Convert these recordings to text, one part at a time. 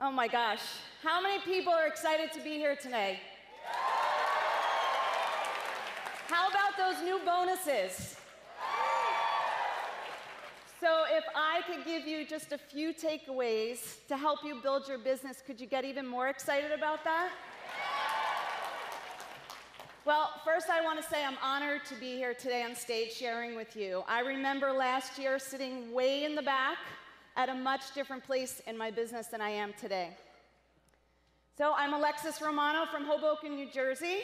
Oh my gosh. How many people are excited to be here today? How about those new bonuses? So if I could give you just a few takeaways to help you build your business, could you get even more excited about that? Well, first I want to say I'm honored to be here today on stage sharing with you. I remember last year sitting way in the back at a much different place in my business than I am today. So I'm Alexis Romano from Hoboken, New Jersey.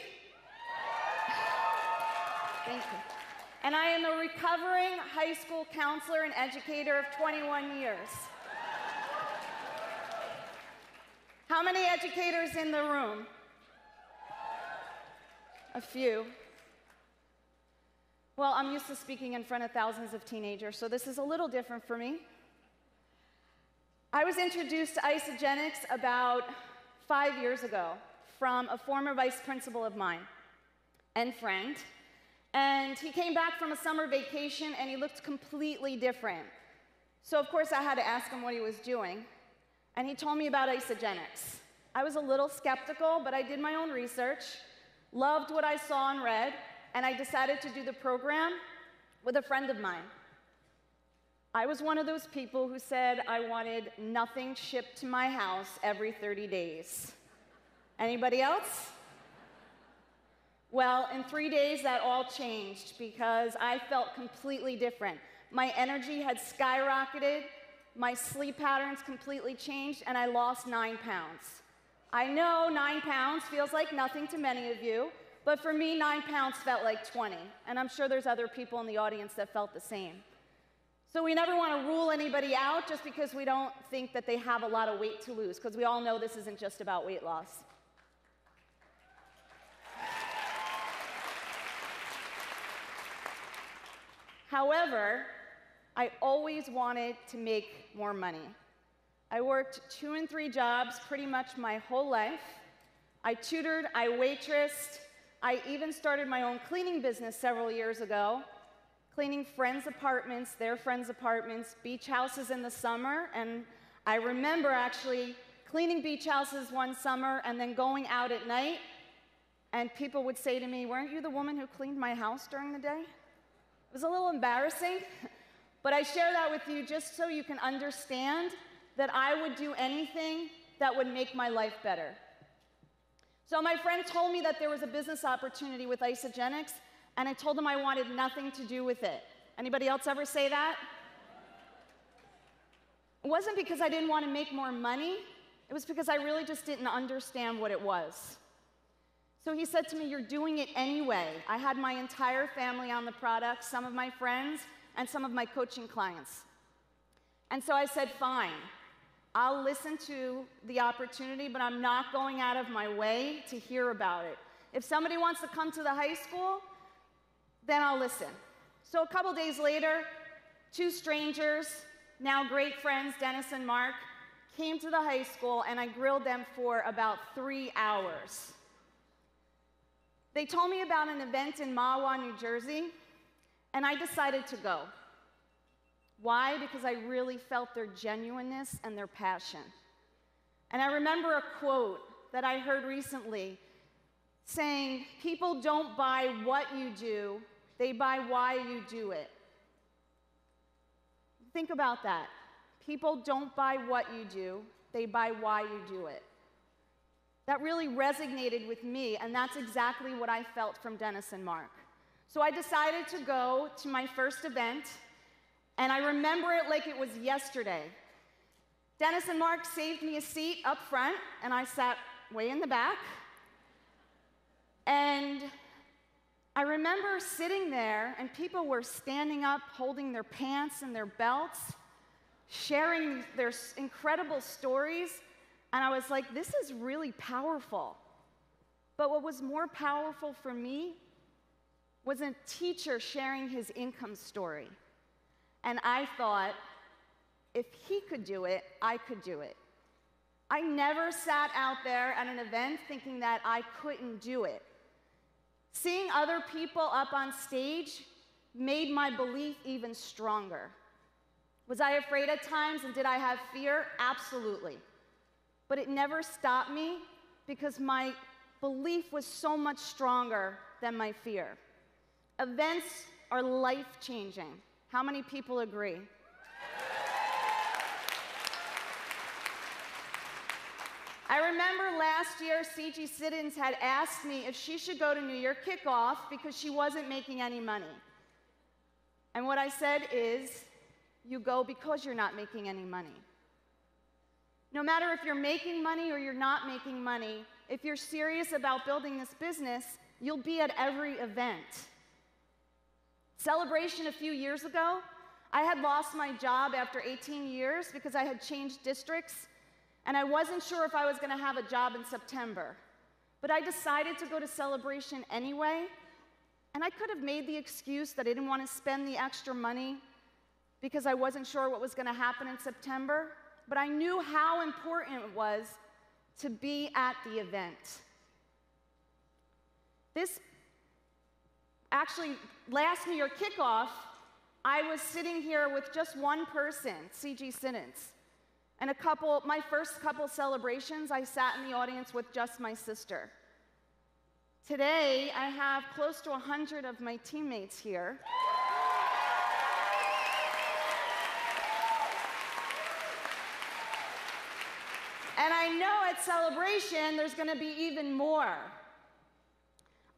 Thank you. And I am a recovering high school counselor and educator of 21 years. How many educators in the room? A few. Well, I'm used to speaking in front of thousands of teenagers, so this is a little different for me. I was introduced to Isagenix about 5 years ago from a former vice principal of mine and friend. And he came back from a summer vacation and he looked completely different. So of course I had to ask him what he was doing. And he told me about Isagenix. I was a little skeptical, but I did my own research, loved what I saw and read, and I decided to do the program with a friend of mine. I was one of those people who said I wanted nothing shipped to my house every 30 days. Anybody else? Well, in 3 days, that all changed because I felt completely different. My energy had skyrocketed, my sleep patterns completely changed, and I lost 9 pounds. I know 9 pounds feels like nothing to many of you, but for me, 9 pounds felt like 20, and I'm sure there's other people in the audience that felt the same. So we never want to rule anybody out just because we don't think that they have a lot of weight to lose, because we all know this isn't just about weight loss. However, I always wanted to make more money. I worked 2 and 3 jobs pretty much my whole life. I tutored, I waitressed, I even started my own cleaning business several years ago, cleaning friends' apartments, their friends' apartments, beach houses in the summer, and I remember actually cleaning beach houses one summer and then going out at night, and people would say to me, "Weren't you the woman who cleaned my house during the day?" It was a little embarrassing, but I share that with you just so you can understand that I would do anything that would make my life better. So my friend told me that there was a business opportunity with Isagenix, and I told him I wanted nothing to do with it. Anybody else ever say that? It wasn't because I didn't want to make more money. It was because I really just didn't understand what it was. So he said to me, "You're doing it anyway." I had my entire family on the product, some of my friends, and some of my coaching clients. And so I said, "Fine, I'll listen to the opportunity, but I'm not going out of my way to hear about it. If somebody wants to come to the high school, then I'll listen." So a couple days later, 2 strangers, now great friends, Dennis and Mark, came to the high school, and I grilled them for about 3 hours. They told me about an event in Mahwah, New Jersey, and I decided to go. Why? Because I really felt their genuineness and their passion. And I remember a quote that I heard recently saying, "People don't buy what you do, they buy why you do it." Think about that. People don't buy what you do, they buy why you do it. That really resonated with me, and that's exactly what I felt from Dennis and Mark. So I decided to go to my first event, and I remember it like it was yesterday. Dennis and Mark saved me a seat up front, and I sat way in the back. And I remember sitting there, and people were standing up, holding their pants and their belts, sharing their incredible stories. And I was like, this is really powerful. But what was more powerful for me was a teacher sharing his income story. And I thought, if he could do it, I could do it. I never sat out there at an event thinking that I couldn't do it. Seeing other people up on stage made my belief even stronger. Was I afraid at times, and did I have fear? Absolutely. But it never stopped me because my belief was so much stronger than my fear. Events are life-changing. How many people agree? I remember last year, C.G. Siddons had asked me if she should go to New Year kickoff because she wasn't making any money. And what I said is, you go because you're not making any money. No matter if you're making money or you're not making money, if you're serious about building this business, you'll be at every event. Celebration a few years ago, I had lost my job after 18 years because I had changed districts, and I wasn't sure if I was going to have a job in September. But I decided to go to Celebration anyway, and I could have made the excuse that I didn't want to spend the extra money because I wasn't sure what was going to happen in September, but I knew how important it was to be at the event. Actually, last New Year kickoff, I was sitting here with just one person, C.G. Siddons. And my first couple celebrations, I sat in the audience with just my sister. Today, I have close to 100 of my teammates here. And I know at Celebration, there's going to be even more.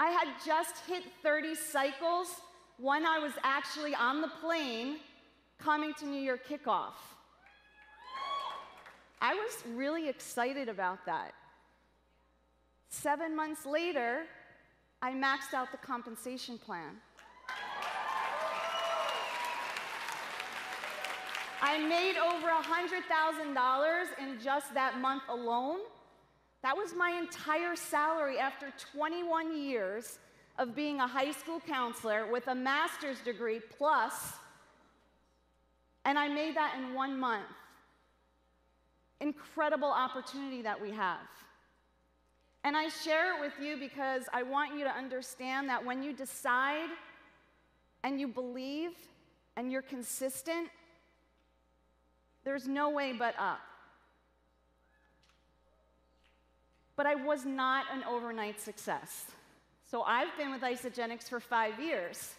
I had just hit 30 cycles when I was actually on the plane coming to New Year kickoff. I was really excited about that. 7 months later, I maxed out the compensation plan. I made over $100,000 in just that month alone. That was my entire salary after 21 years of being a high school counselor with a master's degree plus, and I made that in 1 month. Incredible opportunity that we have. And I share it with you because I want you to understand that when you decide and you believe and you're consistent, there's no way but up. But I was not an overnight success. So I've been with Isagenix for 5 years.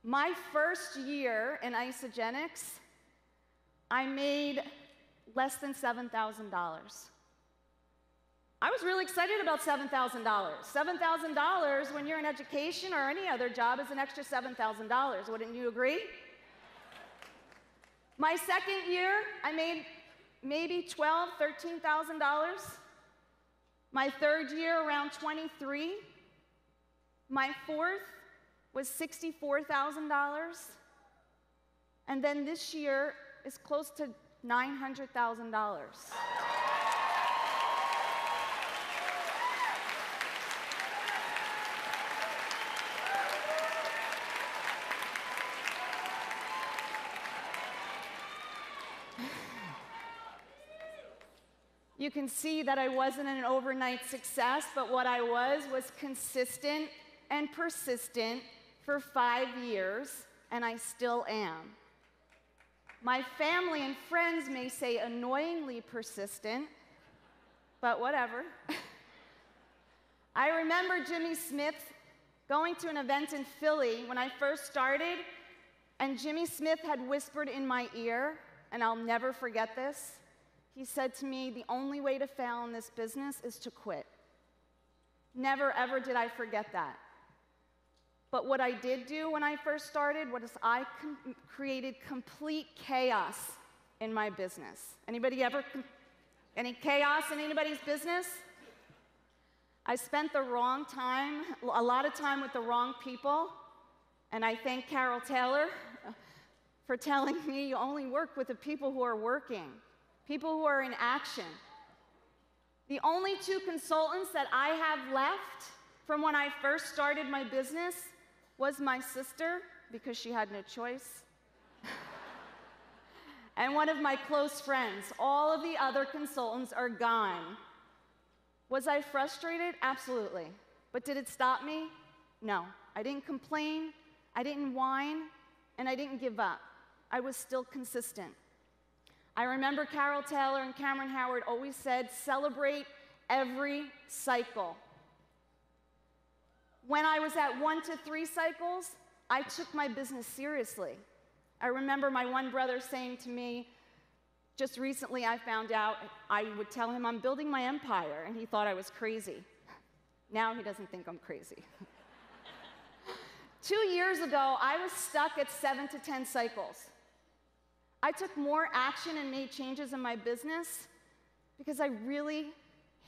My first year in Isagenix, I made less than $7,000. I was really excited about $7,000. $7,000 when you're in education or any other job is an extra $7,000. Wouldn't you agree? My second year, I made maybe $12,000, $13,000. My third year, around 23. My fourth was $64,000. And then this year is close to $900,000. You can see that I wasn't an overnight success, but what I was consistent and persistent for 5 years, and I still am. My family and friends may say annoyingly persistent, but whatever. I remember Jimmy Smith going to an event in Philly when I first started, and Jimmy Smith had whispered in my ear, and I'll never forget this. He said to me, the only way to fail in this business is to quit. Never, ever did I forget that. But what I did do when I first started was I created complete chaos in my business. Any chaos in anybody's business? I spent a lot of time with the wrong people, and I thank Carol Taylor for telling me you only work with the people who are working. People who are in action. The only 2 consultants that I have left from when I first started my business was my sister, because she had no choice, and one of my close friends. All of the other consultants are gone. Was I frustrated? Absolutely. But did it stop me? No. I didn't complain, I didn't whine, and I didn't give up. I was still consistent. I remember Carol Taylor and Cameron Howard always said, celebrate every cycle. When I was at 1 to 3 cycles, I took my business seriously. I remember my one brother saying to me, just recently I found out, I would tell him I'm building my empire, and he thought I was crazy. Now he doesn't think I'm crazy. 2 years ago, I was stuck at 7 to 10 cycles. I took more action and made changes in my business because I really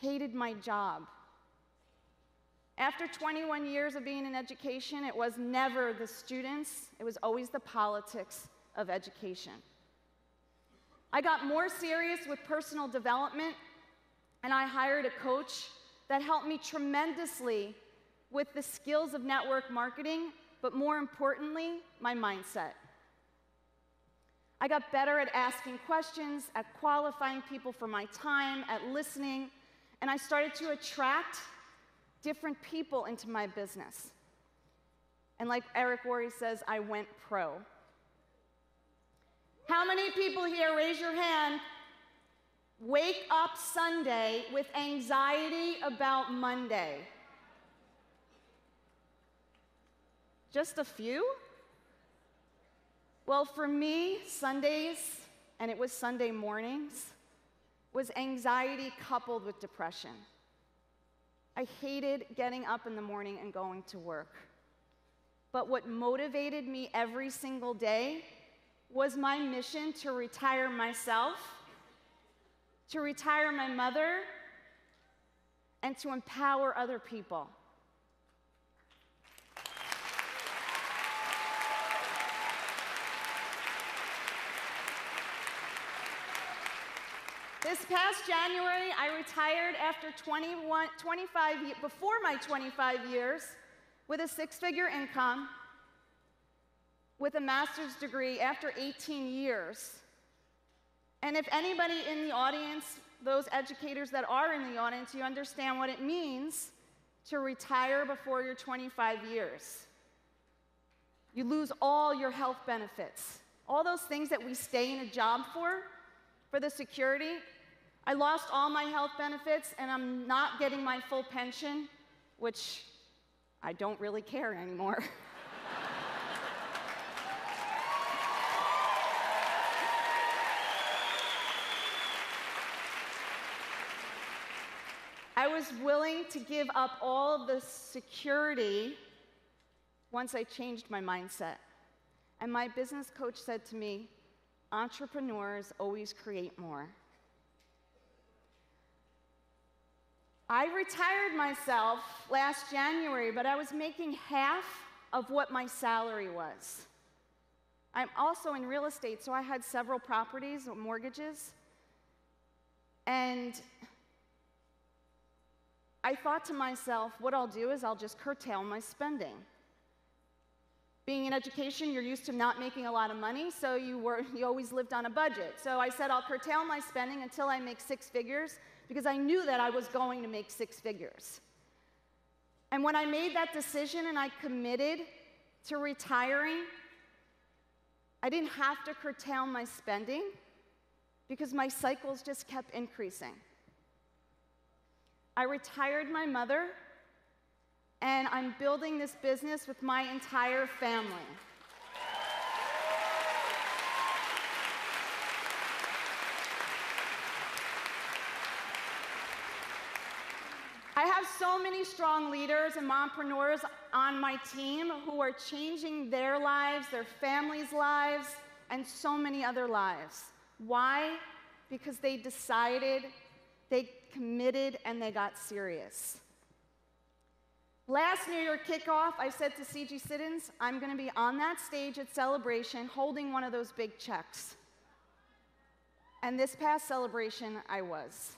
hated my job. After 21 years of being in education, it was never the students, it was always the politics of education. I got more serious with personal development, and I hired a coach that helped me tremendously with the skills of network marketing, but more importantly, my mindset. I got better at asking questions, at qualifying people for my time, at listening, and I started to attract different people into my business. And like Eric Worre says, I went pro. How many people here, raise your hand, wake up Sunday with anxiety about Monday? Just a few? Well, for me, Sundays, and it was Sunday mornings, was anxiety coupled with depression. I hated getting up in the morning and going to work. But what motivated me every single day was my mission to retire myself, to retire my mother, and to empower other people. This past January, I retired after before my 25 years with a 6-figure income, with a master's degree after 18 years. And if anybody in the audience, those educators that are in the audience, you understand what it means to retire before your 25 years. You lose all your health benefits. All those things that we stay in a job for the security. I lost all my health benefits, and I'm not getting my full pension, which I don't really care anymore. I was willing to give up all of the security once I changed my mindset. And my business coach said to me, entrepreneurs always create more. I retired myself last January, but I was making half of what my salary was. I'm also in real estate, so I had several properties, mortgages, and I thought to myself, what I'll do is I'll just curtail my spending. Being in education, you're used to not making a lot of money, so you always lived on a budget. So I said, I'll curtail my spending until I make 6 figures, because I knew that I was going to make 6 figures. And when I made that decision and I committed to retiring, I didn't have to curtail my spending because my cycles just kept increasing. I retired my mother, and I'm building this business with my entire family. I have so many strong leaders and mompreneurs on my team who are changing their lives, their families' lives, and so many other lives. Why? Because they decided, they committed, and they got serious. Last New Year kickoff, I said to C.G. Siddons, I'm going to be on that stage at Celebration holding one of those big checks. And this past Celebration, I was.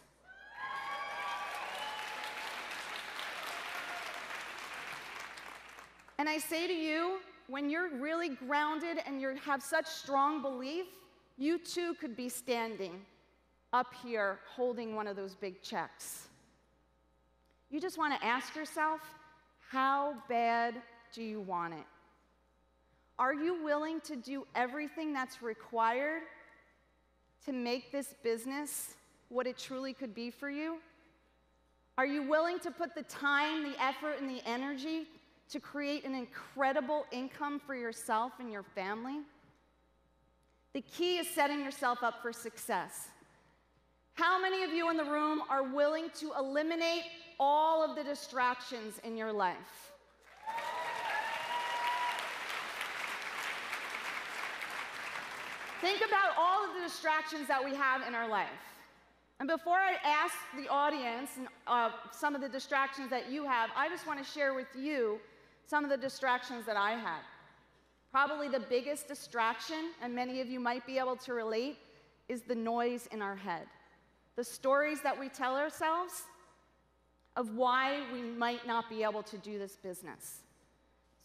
And I say to you, when you're really grounded and you have such strong belief, you too could be standing up here holding one of those big checks. You just want to ask yourself, how bad do you want it? Are you willing to do everything that's required to make this business what it truly could be for you? Are you willing to put the time, the effort, and the energy to create an incredible income for yourself and your family? The key is setting yourself up for success. How many of you in the room are willing to eliminate all of the distractions in your life? Think about all of the distractions that we have in our life. And before I ask the audience some of the distractions that you have, I just want to share with you some of the distractions that I had. Probably the biggest distraction, and many of you might be able to relate, is the noise in our head. The stories that we tell ourselves of why we might not be able to do this business.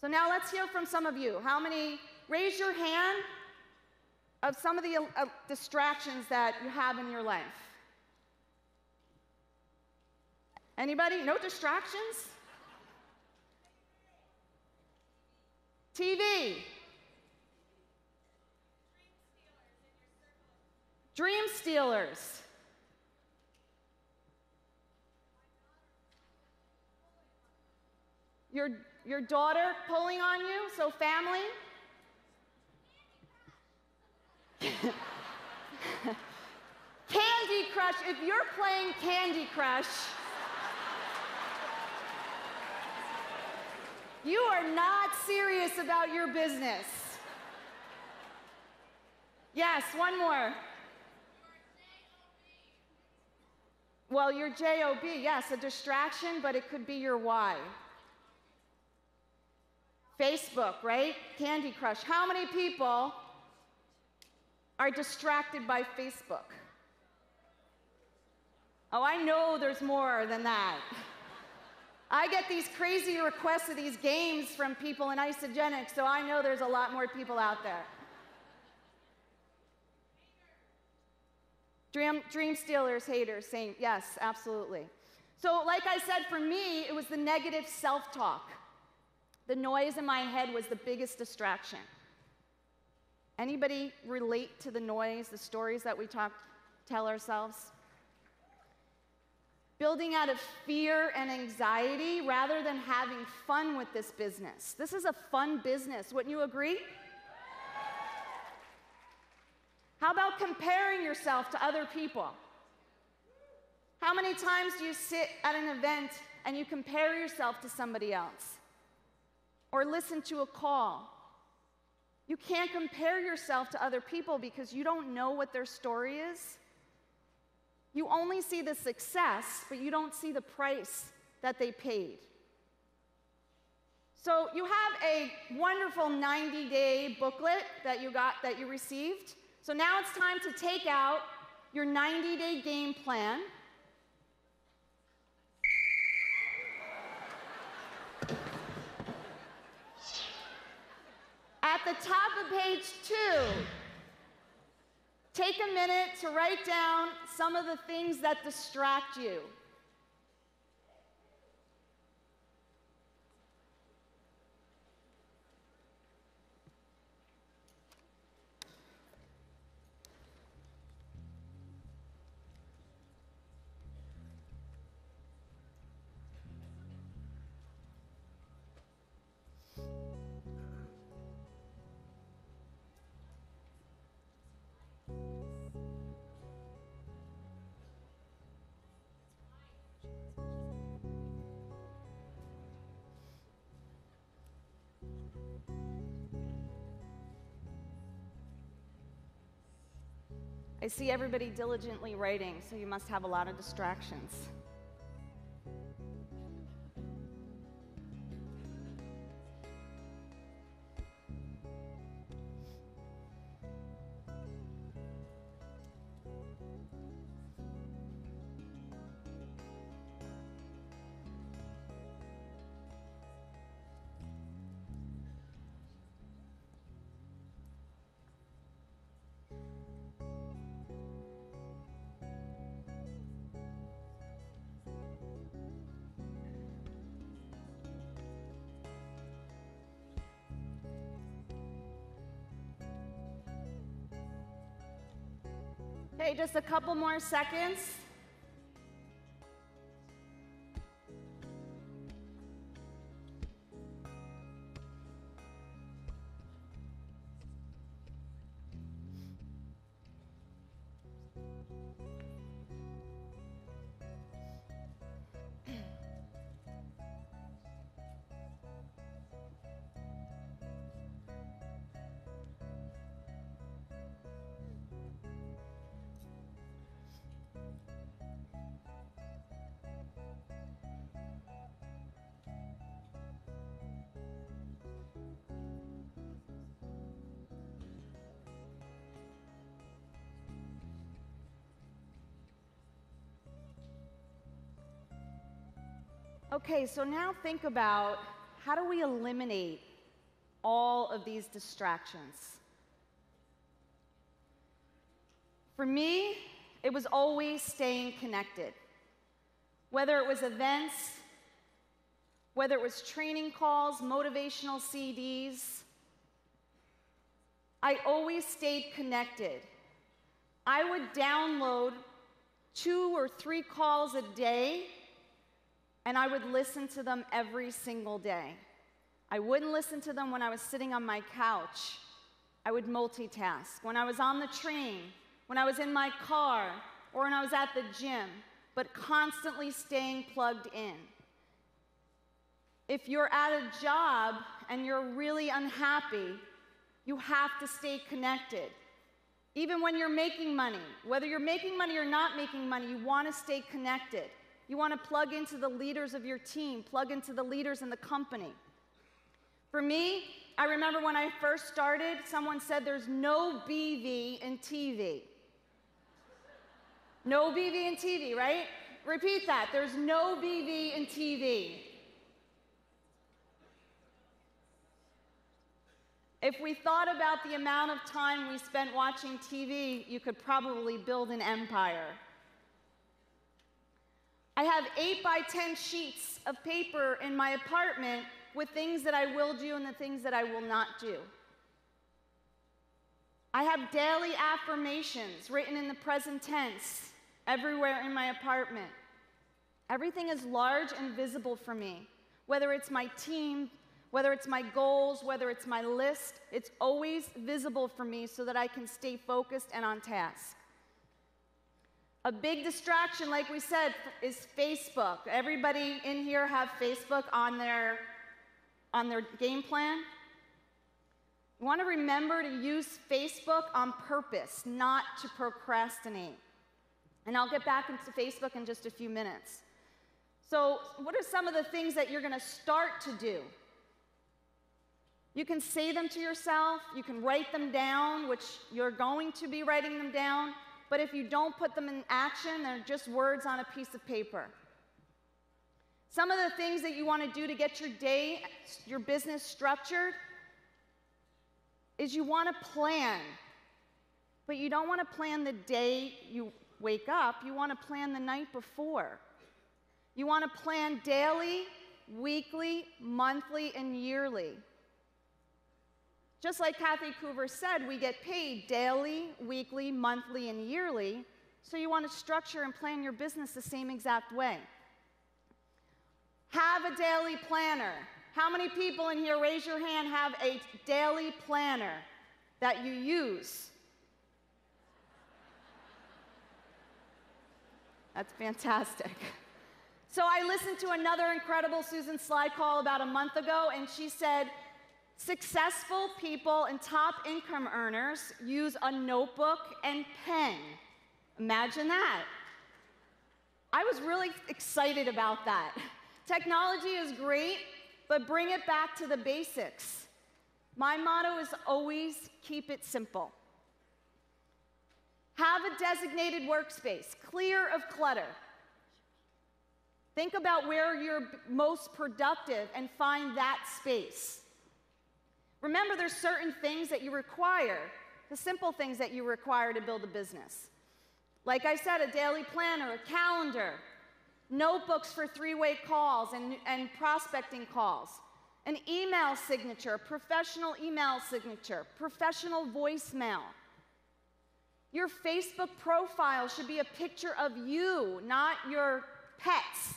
So now let's hear from some of you. Raise your hand of some of the distractions that you have in your life. Anybody? No distractions? TV. Dream stealers. Your daughter pulling on you, so family. Candy Crush, if you're playing Candy Crush, you are not serious about your business. Yes, one more. Well, your J-O-B, yes, a distraction, but it could be your why. Facebook, right? Candy Crush. How many people are distracted by Facebook? Oh, I know there's more than that. I get these crazy requests of these games from people in Isagenix, so I know there's a lot more people out there. Dream stealers, haters, saying, yes, absolutely. So like I said, for me, it was the negative self-talk. The noise in my head was the biggest distraction. Anybody relate to the noise, the stories that we tell ourselves? Building out of fear and anxiety rather than having fun with this business. This is a fun business, wouldn't you agree? How about comparing yourself to other people? How many times do you sit at an event and you compare yourself to somebody else? Or listen to a call? You can't compare yourself to other people because you don't know what their story is. You only see the success, but you don't see the price that they paid. So you have a wonderful 90-day booklet that you received. So now it's time to take out your 90-day game plan. At the top of page 2, take a minute to write down some of the things that distract you. I see everybody diligently writing, so you must have a lot of distractions. Okay, just a couple more seconds. Okay, so now think about how do we eliminate all of these distractions? For me, it was always staying connected. Whether it was events, whether it was training calls, motivational CDs, I always stayed connected. I would download 2 or 3 calls a day, and I would listen to them every single day. I wouldn't listen to them when I was sitting on my couch. I would multitask. When I was on the train, when I was in my car, or when I was at the gym, but constantly staying plugged in. If you're at a job and you're really unhappy, you have to stay connected. Even when you're making money, whether you're making money or not making money, you want to stay connected. You want to plug into the leaders of your team, plug into the leaders in the company. For me, I remember when I first started, someone said there's no BV in TV. No BV in TV, right? Repeat that. There's no BV in TV. If we thought about the amount of time we spent watching TV, you could probably build an empire. I have 8 by 10 sheets of paper in my apartment with things that I will do and the things that I will not do. I have daily affirmations written in the present tense everywhere in my apartment. Everything is large and visible for me. Whether it's my team, whether it's my goals, whether it's my list, it's always visible for me so that I can stay focused and on task. A big distraction, like we said, is Facebook. Everybody in here have Facebook on their game plan? You want to remember to use Facebook on purpose, not to procrastinate. And I'll get back into Facebook in just a few minutes. So, what are some of the things that you're going to start to do? You can say them to yourself, you can write them down, which you're going to be writing them down. But if you don't put them in action, they're just words on a piece of paper. Some of the things that you want to do to get your day, your business structured, is you want to plan. But you don't want to plan the day you wake up. You want to plan the night before. You want to plan daily, weekly, monthly, and yearly. Just like Kathy Coover said, we get paid daily, weekly, monthly, and yearly, so you want to structure and plan your business the same exact way. Have a daily planner. How many people in here, raise your hand, have a daily planner that you use? That's fantastic. So I listened to another incredible Susan Slide call about a month ago, and she said, successful people and top income earners use a notebook and pen. Imagine that. I was really excited about that. Technology is great, but bring it back to the basics. My motto is always keep it simple. Have a designated workspace, clear of clutter. Think about where you're most productive and find that space. Remember, there's certain things that you require, the simple things that you require to build a business. Like I said, a daily planner, a calendar, notebooks for 3-way calls and prospecting calls, an email signature, professional email signature, professional voicemail. Your Facebook profile should be a picture of you, not your pets.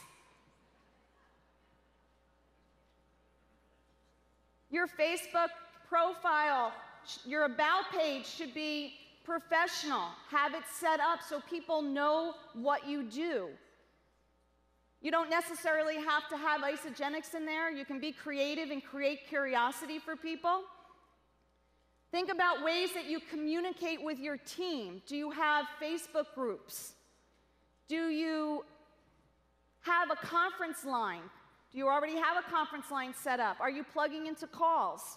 Your Facebook profile, your about page should be professional. Have it set up so people know what you do. You don't necessarily have to have Isagenix in there. You can be creative and create curiosity for people. Think about ways that you communicate with your team. Do you have Facebook groups? Do you have a conference line? Do you already have a conference line set up? Are you plugging into calls?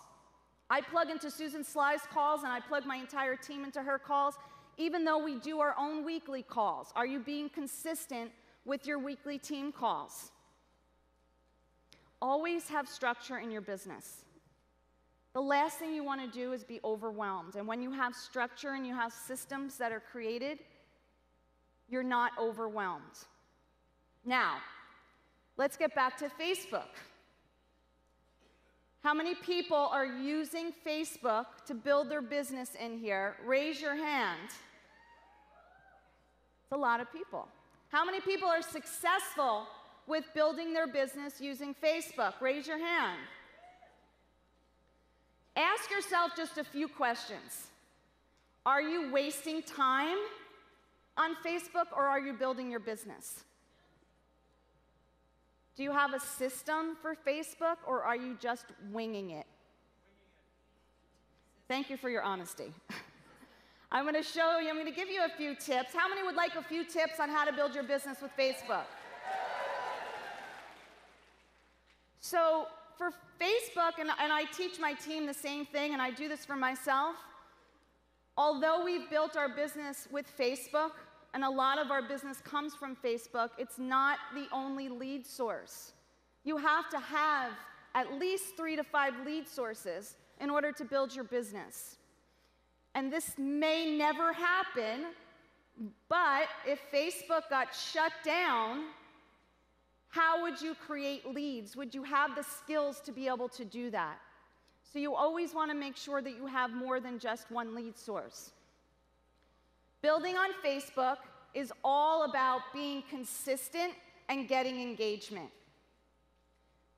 I plug into Susan Sly's calls, and I plug my entire team into her calls, even though we do our own weekly calls. Are you being consistent with your weekly team calls? Always have structure in your business. The last thing you want to do is be overwhelmed. And when you have structure and you have systems that are created, you're not overwhelmed. Now, let's get back to Facebook. How many people are using Facebook to build their business in here? Raise your hand. It's a lot of people. How many people are successful with building their business using Facebook? Raise your hand. Ask yourself just a few questions. Are you wasting time on Facebook, or are you building your business? Do you have a system for Facebook, or are you just winging it? Thank you for your honesty. I'm going to show you, I'm going to give you a few tips. How many would like a few tips on how to build your business with Facebook? So for Facebook, and I teach my team the same thing, and I do this for myself, although we've built our business with Facebook, and a lot of our business comes from Facebook, it's not the only lead source. You have to have at least 3 to 5 lead sources in order to build your business. And this may never happen, but if Facebook got shut down, how would you create leads? Would you have the skills to be able to do that? So you always want to make sure that you have more than just one lead source. Building on Facebook is all about being consistent and getting engagement.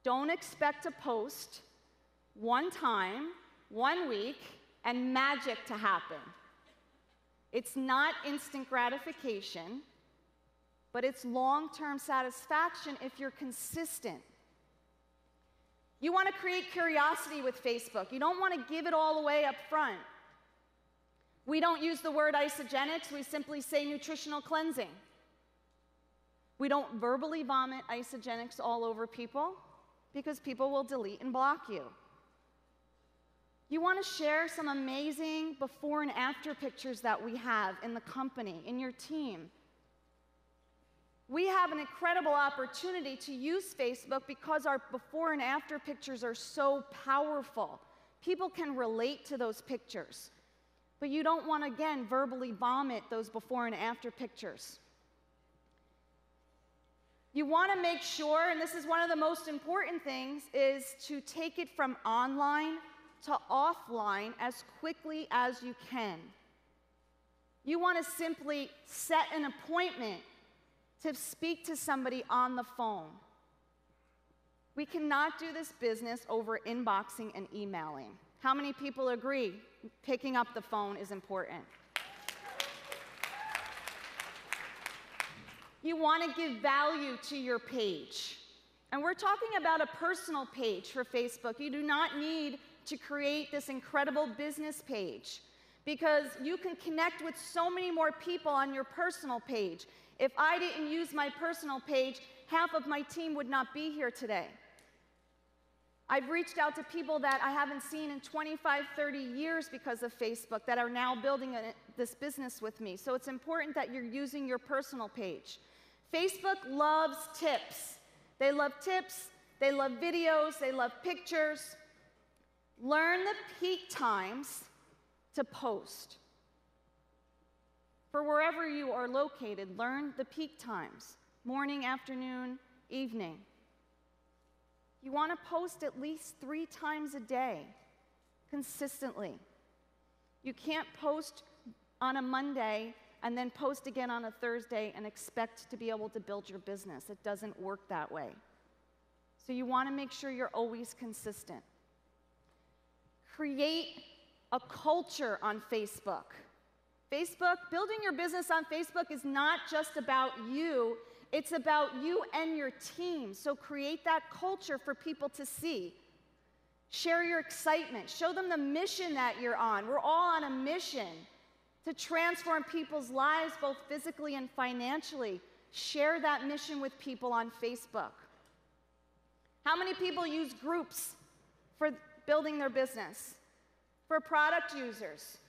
Don't expect to post one time, 1 week, and magic to happen. It's not instant gratification, but it's long-term satisfaction if you're consistent. You want to create curiosity with Facebook. You don't want to give it all away up front. We don't use the word Isagenix, we simply say nutritional cleansing. We don't verbally vomit Isagenix all over people because people will delete and block you. You want to share some amazing before and after pictures that we have in the company, in your team. We have an incredible opportunity to use Facebook because our before and after pictures are so powerful. People can relate to those pictures. But you don't want to, again, verbally vomit those before and after pictures. You want to make sure, and this is one of the most important things, is to take it from online to offline as quickly as you can. You want to simply set an appointment to speak to somebody on the phone. We cannot do this business over inboxing and emailing. How many people agree picking up the phone is important? You want to give value to your page. And we're talking about a personal page for Facebook. You do not need to create this incredible business page because you can connect with so many more people on your personal page. If I didn't use my personal page, half of my team would not be here today. I've reached out to people that I haven't seen in 25, 30 years because of Facebook that are now building this business with me. So it's important that you're using your personal page. Facebook loves tips. They love tips, they love videos, they love pictures. Learn the peak times to post. For wherever you are located, learn the peak times. Morning, afternoon, evening. You want to post at least 3 times a day, consistently. You can't post on a Monday and then post again on a Thursday and expect to be able to build your business. It doesn't work that way. So you want to make sure you're always consistent. Create a culture on Facebook. Building your business on Facebook is not just about you, it's about you and your team. So create that culture for people to see. Share your excitement. Show them the mission that you're on. We're all on a mission to transform people's lives, both physically and financially. Share that mission with people on Facebook. How many people use groups for building their business? For product users.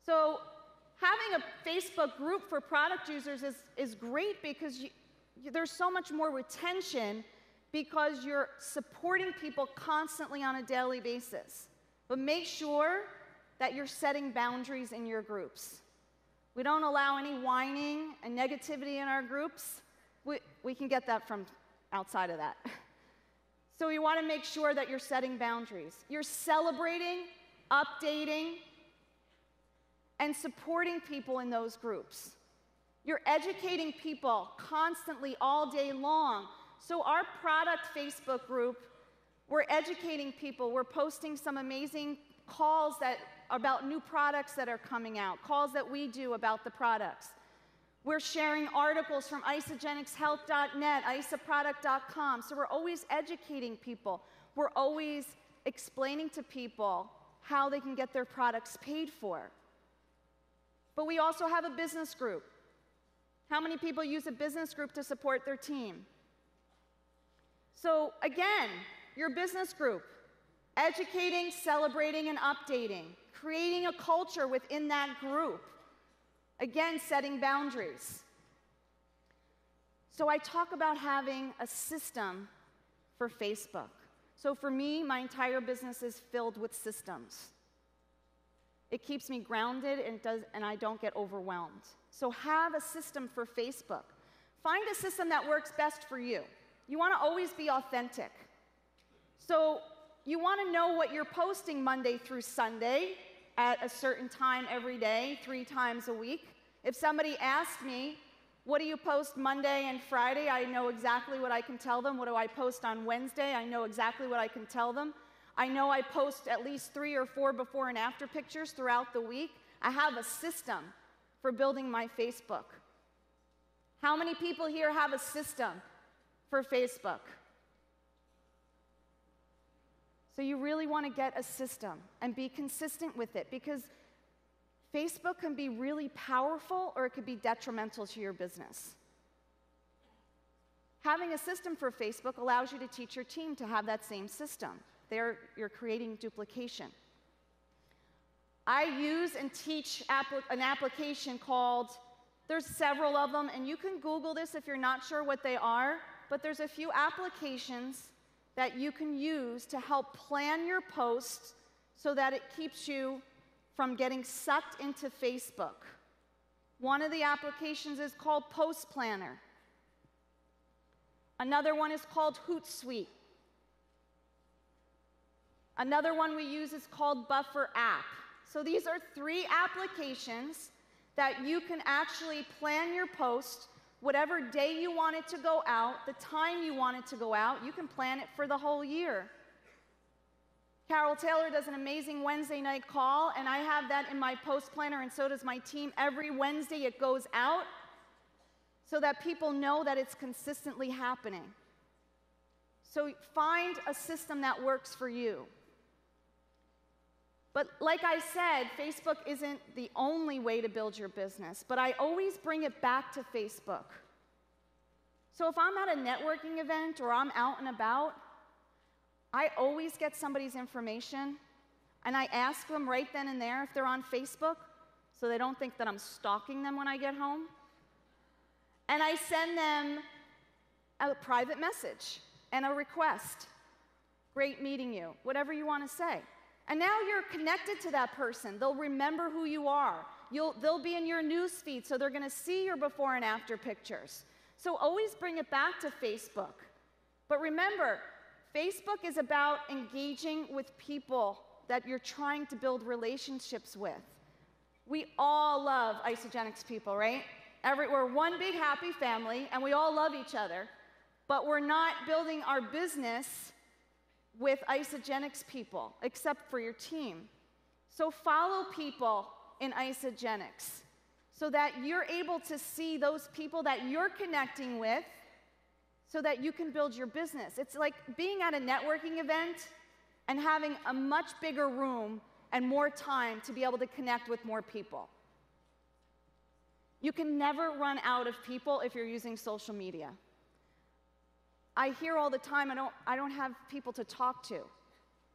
So having a Facebook group for product users is great because there's so much more retention because you're supporting people constantly on a daily basis. But make sure that you're setting boundaries in your groups. We don't allow any whining and negativity in our groups. We can get that from outside of that. So you want to make sure that you're setting boundaries. You're celebrating, updating, and supporting people in those groups. You're educating people constantly all day long. So our product Facebook group, we're educating people. We're posting some amazing calls about new products that are coming out, calls that we do about the products. We're sharing articles from isagenixhealth.net, isaproduct.com. So we're always educating people. We're always explaining to people how they can get their products paid for. But we also have a business group. How many people use a business group to support their team? So again, your business group, educating, celebrating, and updating, creating a culture within that group. Again, setting boundaries. So I talk about having a system for Facebook. So for me, my entire business is filled with systems. It keeps me grounded and I don't get overwhelmed. So have a system for Facebook. Find a system that works best for you. You want to always be authentic. So you want to know what you're posting Monday through Sunday at a certain time every day, 3 times a week. If somebody asked me, what do you post Monday and Friday? I know exactly what I can tell them. What do I post on Wednesday? I know exactly what I can tell them. I know I post at least 3 or 4 before and after pictures throughout the week. I have a system for building my Facebook. How many people here have a system for Facebook? So you really want to get a system and be consistent with it because Facebook can be really powerful or it could be detrimental to your business. Having a system for Facebook allows you to teach your team to have that same system. There, you're creating duplication. I use and teach an application called, there's several of them, and you can Google this if you're not sure what they are, but there's a few applications that you can use to help plan your posts so that it keeps you from getting sucked into Facebook. One of the applications is called Post Planner. Another one is called Hootsuite. Another one we use is called Buffer App. So these are 3 applications that you can actually plan your post, whatever day you want it to go out, the time you want it to go out, you can plan it for the whole year. Carol Taylor does an amazing Wednesday night call, and I have that in my post planner, and so does my team. Every Wednesday it goes out so that people know that it's consistently happening. So find a system that works for you. But like I said, Facebook isn't the only way to build your business, but I always bring it back to Facebook. So if I'm at a networking event or I'm out and about, I always get somebody's information, and I ask them right then and there if they're on Facebook, so they don't think that I'm stalking them when I get home. And I send them a private message and a request. Great meeting you, whatever you want to say. And now you're connected to that person. They'll remember who you are. They'll be in your news feed, so they're going to see your before and after pictures. So always bring it back to Facebook. But remember, Facebook is about engaging with people that you're trying to build relationships with. We all love Isagenix people, right? We're one big happy family, and we all love each other, but we're not building our business with Isagenix people, except for your team. So follow people in Isagenix so that you're able to see those people that you're connecting with so that you can build your business. It's like being at a networking event and having a much bigger room and more time to be able to connect with more people. You can never run out of people if you're using social media. I hear all the time, I don't have people to talk to.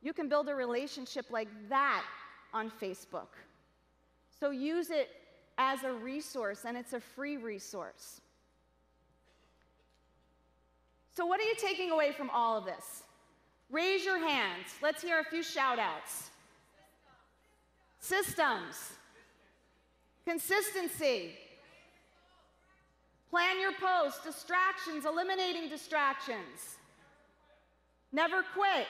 You can build a relationship like that on Facebook. So use it as a resource, and it's a free resource. So what are you taking away from all of this? Raise your hands. Let's hear a few shout-outs. Systems. Consistency. Plan your posts. Distractions. Eliminating distractions. Never quit.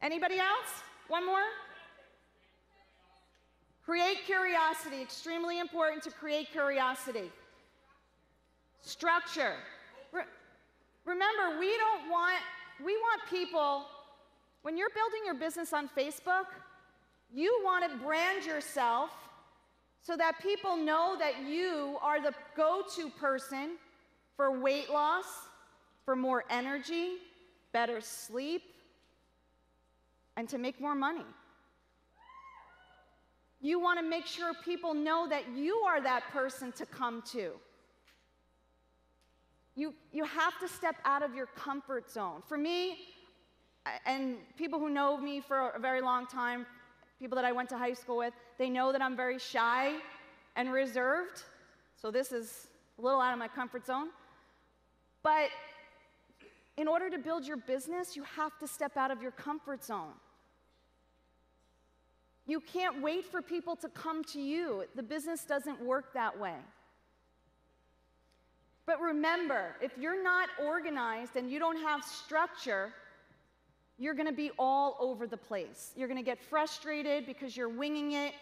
Anybody else? One more? Create curiosity. Extremely important to create curiosity. Structure. Remember, we want people, when you're building your business on Facebook, you want to brand yourself so that people know that you are the go-to person for weight loss, for more energy, better sleep, and to make more money. You want to make sure people know that you are that person to come to. You have to step out of your comfort zone. For me, and people who know me for a very long time, people that I went to high school with, they know that I'm very shy and reserved. So this is a little out of my comfort zone. But in order to build your business, you have to step out of your comfort zone. You can't wait for people to come to you. The business doesn't work that way. But remember, if you're not organized and you don't have structure, you're going to be all over the place. You're going to get frustrated because you're winging it,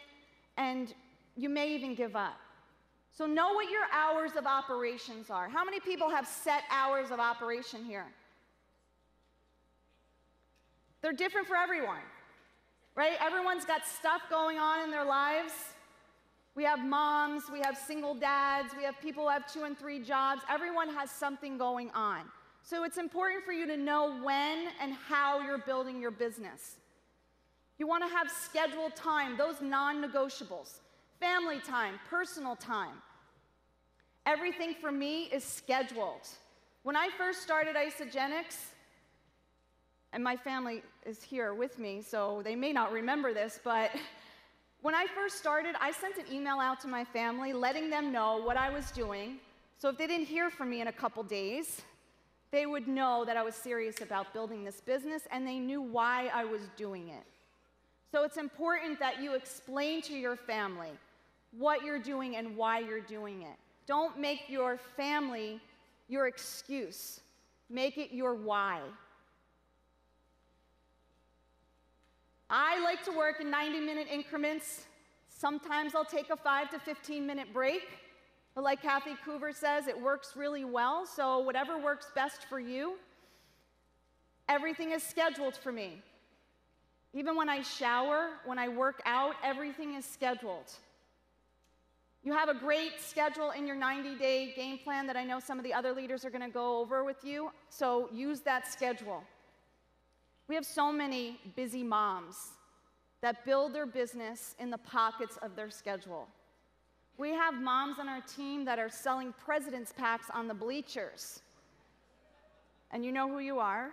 and you may even give up. So know what your hours of operations are. How many people have set hours of operation here? They're different for everyone, right? Everyone's got stuff going on in their lives. We have moms, we have single dads, we have people who have 2 and 3 jobs. Everyone has something going on. So it's important for you to know when and how you're building your business. You want to have scheduled time, those non-negotiables. Family time, personal time. Everything for me is scheduled. When I first started Isagenix, and my family is here with me, so they may not remember this, but when I first started, I sent an email out to my family letting them know what I was doing. So if they didn't hear from me in a couple days, they would know that I was serious about building this business, and they knew why I was doing it. So it's important that you explain to your family what you're doing and why you're doing it. Don't make your family your excuse. Make it your why. I like to work in 90-minute increments. Sometimes I'll take a 5 to 15-minute break. But like Kathy Coover says, it works really well, so whatever works best for you. Everything is scheduled for me. Even when I shower, when I work out, everything is scheduled. You have a great schedule in your 90-day game plan that I know some of the other leaders are going to go over with you, so use that schedule. We have so many busy moms that build their business in the pockets of their schedule. We have moms on our team that are selling President's Packs on the bleachers. And you know who you are.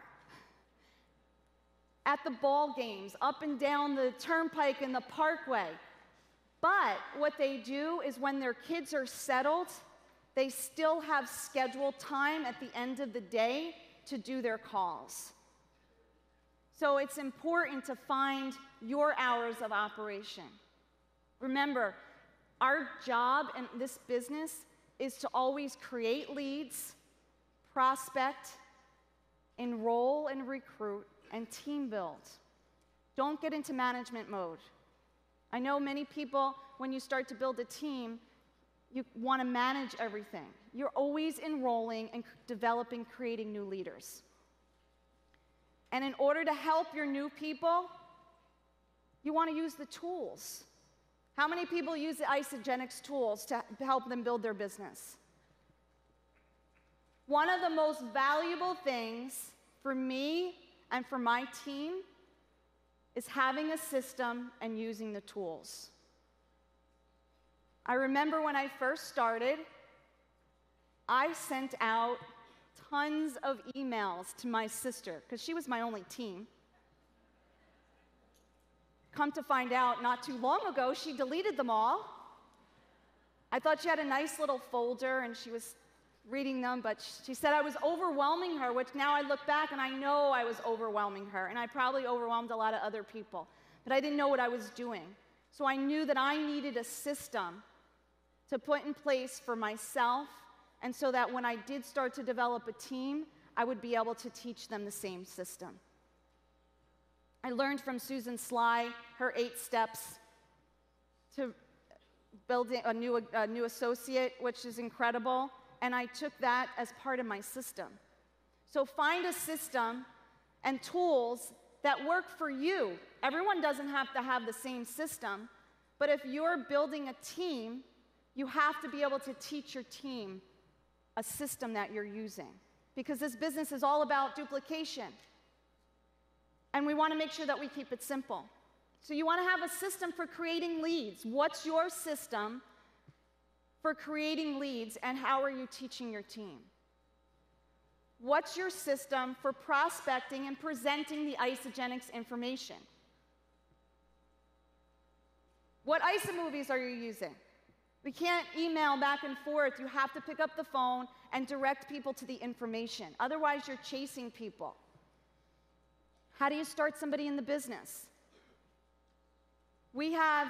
At the ball games, up and down the turnpike and the parkway. But what they do is when their kids are settled, they still have scheduled time at the end of the day to do their calls. So it's important to find your hours of operation. Remember, our job in this business is to always create leads, prospect, enroll and recruit, and team build. Don't get into management mode. I know many people, when you start to build a team, you want to manage everything. You're always enrolling and developing, creating new leaders. And in order to help your new people, you want to use the tools. How many people use the Isagenix tools to help them build their business? One of the most valuable things for me and for my team is having a system and using the tools. I remember when I first started, I sent out tons of emails to my sister, because she was my only team. Come to find out, not too long ago, she deleted them all. I thought she had a nice little folder and she was reading them, but she said I was overwhelming her, which now I look back and I know I was overwhelming her, and I probably overwhelmed a lot of other people, but I didn't know what I was doing. So I knew that I needed a system to put in place for myself, and so that when I did start to develop a team, I would be able to teach them the same system. I learned from Susan Sly her 8 steps to building a new associate, which is incredible, and I took that as part of my system. So find a system and tools that work for you. Everyone doesn't have to have the same system, but if you're building a team, you have to be able to teach your team a system that you're using, because this business is all about duplication. And we want to make sure that we keep it simple. So you want to have a system for creating leads. What's your system for creating leads, and how are you teaching your team? What's your system for prospecting and presenting the Isagenix information? What ISA movies are you using? We can't email back and forth. You have to pick up the phone and direct people to the information. Otherwise, you're chasing people. How do you start somebody in the business? We have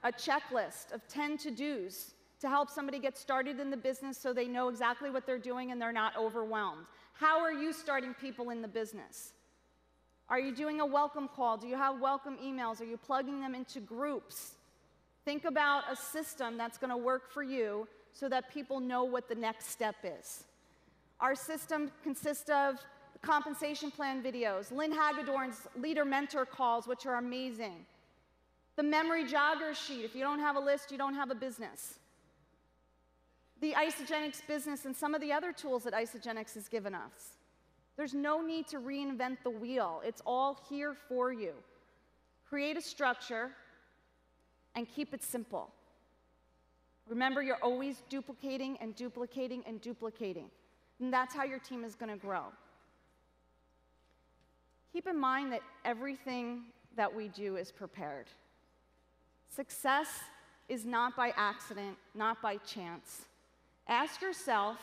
a checklist of 10 to-dos to help somebody get started in the business so they know exactly what they're doing and they're not overwhelmed. How are you starting people in the business? Are you doing a welcome call? Do you have welcome emails? Are you plugging them into groups? Think about a system that's going to work for you so that people know what the next step is. Our system consists of compensation plan videos, Lynn Hagedorn's leader mentor calls, which are amazing, the memory jogger sheet. If you don't have a list, you don't have a business. The Isagenix business and some of the other tools that Isagenix has given us. There's no need to reinvent the wheel. It's all here for you. Create a structure and keep it simple. Remember, you're always duplicating and duplicating and duplicating. And that's how your team is going to grow. Keep in mind that everything that we do is prepared. Success is not by accident, not by chance. Ask yourself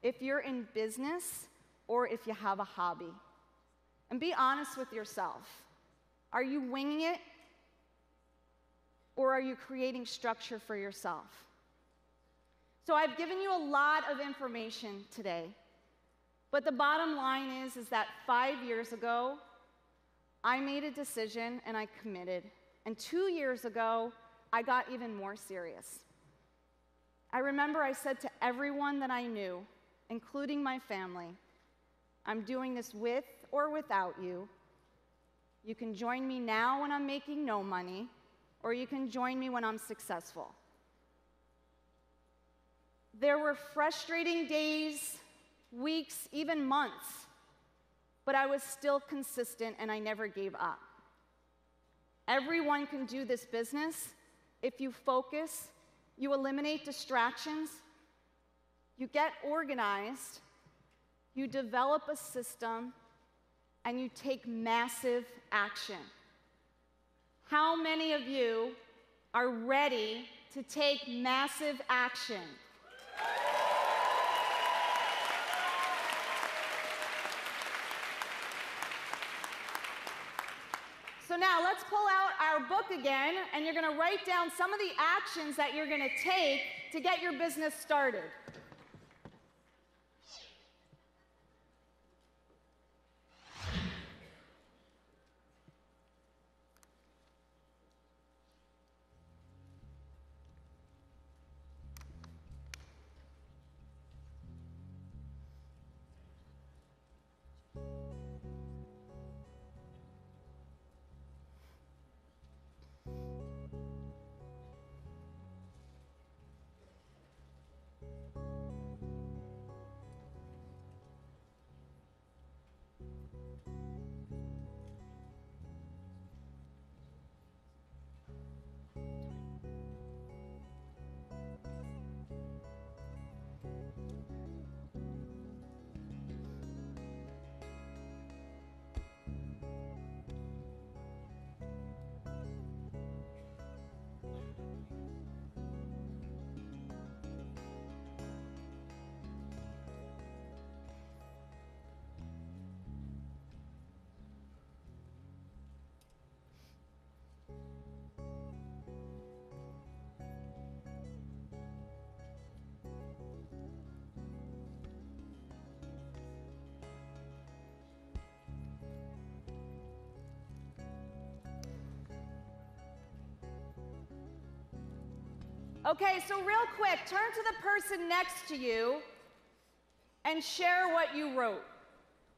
if you're in business or if you have a hobby. And be honest with yourself. Are you winging it? Or are you creating structure for yourself? So I've given you a lot of information today, but the bottom line is that 5 years ago, I made a decision and I committed. And 2 years ago, I got even more serious. I remember I said to everyone that I knew, including my family, I'm doing this with or without you. You can join me now when I'm making no money, or you can join me when I'm successful. There were frustrating days, weeks, even months, but I was still consistent and I never gave up. Everyone can do this business if you focus, you eliminate distractions, you get organized, you develop a system, and you take massive action. How many of you are ready to take massive action? So now let's pull out our book again, and you're going to write down some of the actions that you're going to take to get your business started. Okay, so real quick, turn to the person next to you and share what you wrote.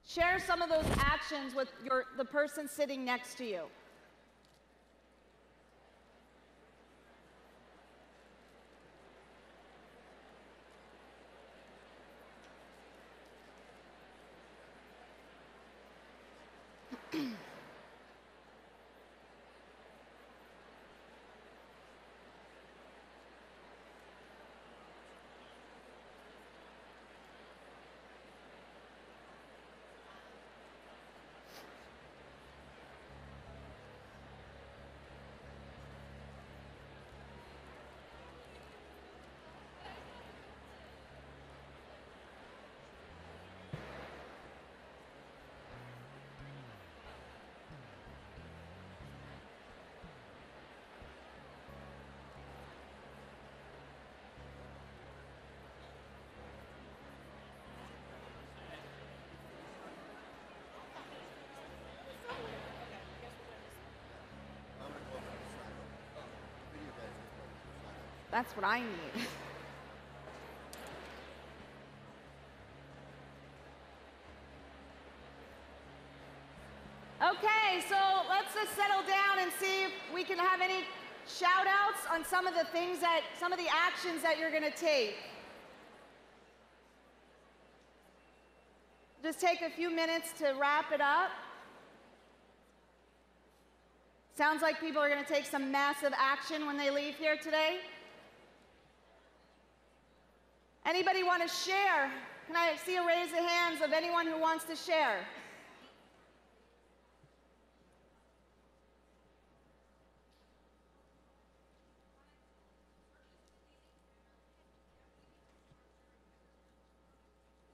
Share some of those actions with the person sitting next to you. That's what I need. Okay, so let's just settle down and see if we can have any shout outs on some of the actions that you're gonna take. Just take a few minutes to wrap it up. Sounds like people are gonna take some massive action when they leave here today. Anybody want to share? Can I see a raise of hands of anyone who wants to share?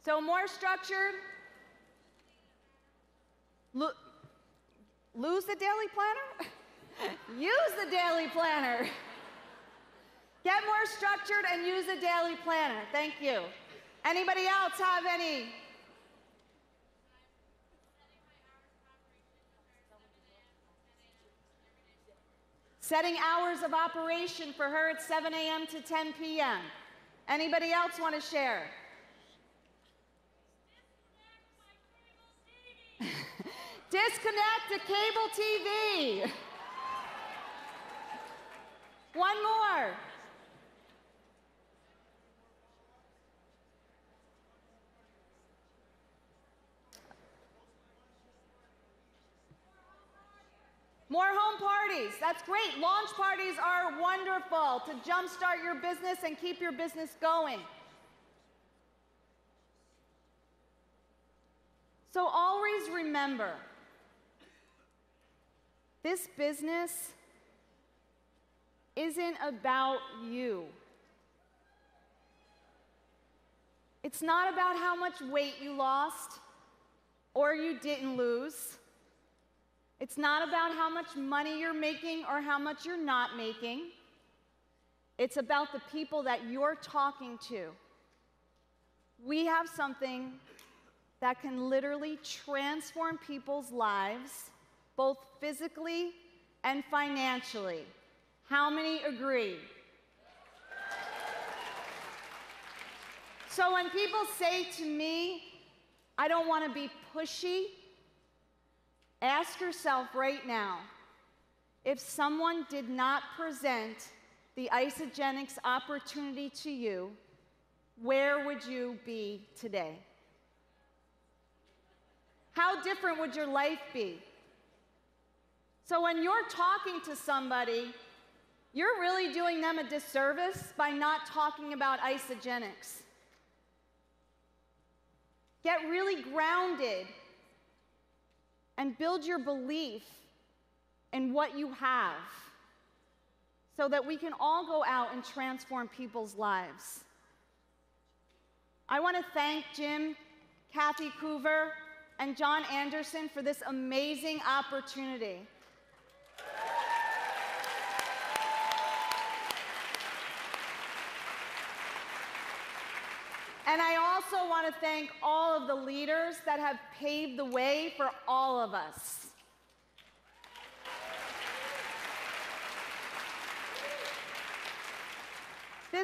So more structured. Lose the daily planner? Use the daily planner. Get more structured and use a daily planner. Thank you. Anybody else have any? Setting hours of operation for her at 7 a.m. to 10 p.m. Anybody else want to share? Disconnect the cable TV. One more. More home parties. That's great. Launch parties are wonderful to jumpstart your business and keep your business going. So always remember, this business isn't about you. It's not about how much weight you lost or you didn't lose. It's not about how much money you're making or how much you're not making. It's about the people that you're talking to. We have something that can literally transform people's lives, both physically and financially. How many agree? So when people say to me, I don't want to be pushy, ask yourself right now, if someone did not present the Isagenix opportunity to you, where would you be today? How different would your life be? So when you're talking to somebody, you're really doing them a disservice by not talking about Isagenix. Get really grounded and build your belief in what you have so that we can all go out and transform people's lives. I want to thank Jim, Kathy Coover, and John Anderson for this amazing opportunity. And I also want to thank all of the leaders that have paved the way for all of us.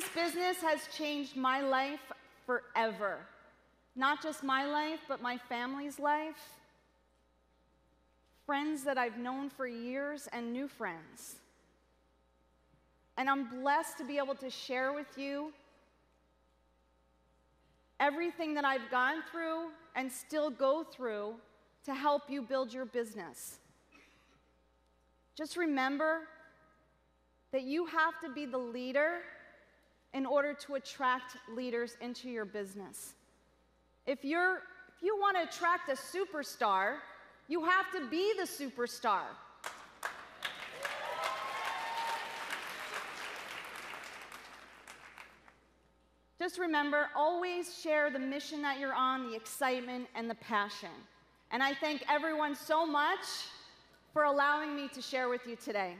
This business has changed my life forever. Not just my life, but my family's life. Friends that I've known for years and new friends. And I'm blessed to be able to share with you everything that I've gone through and still go through to help you build your business. Just remember that you have to be the leader in order to attract leaders into your business. If you want to attract a superstar, you have to be the superstar. Just remember, always share the mission that you're on, the excitement and the passion. And I thank everyone so much for allowing me to share with you today.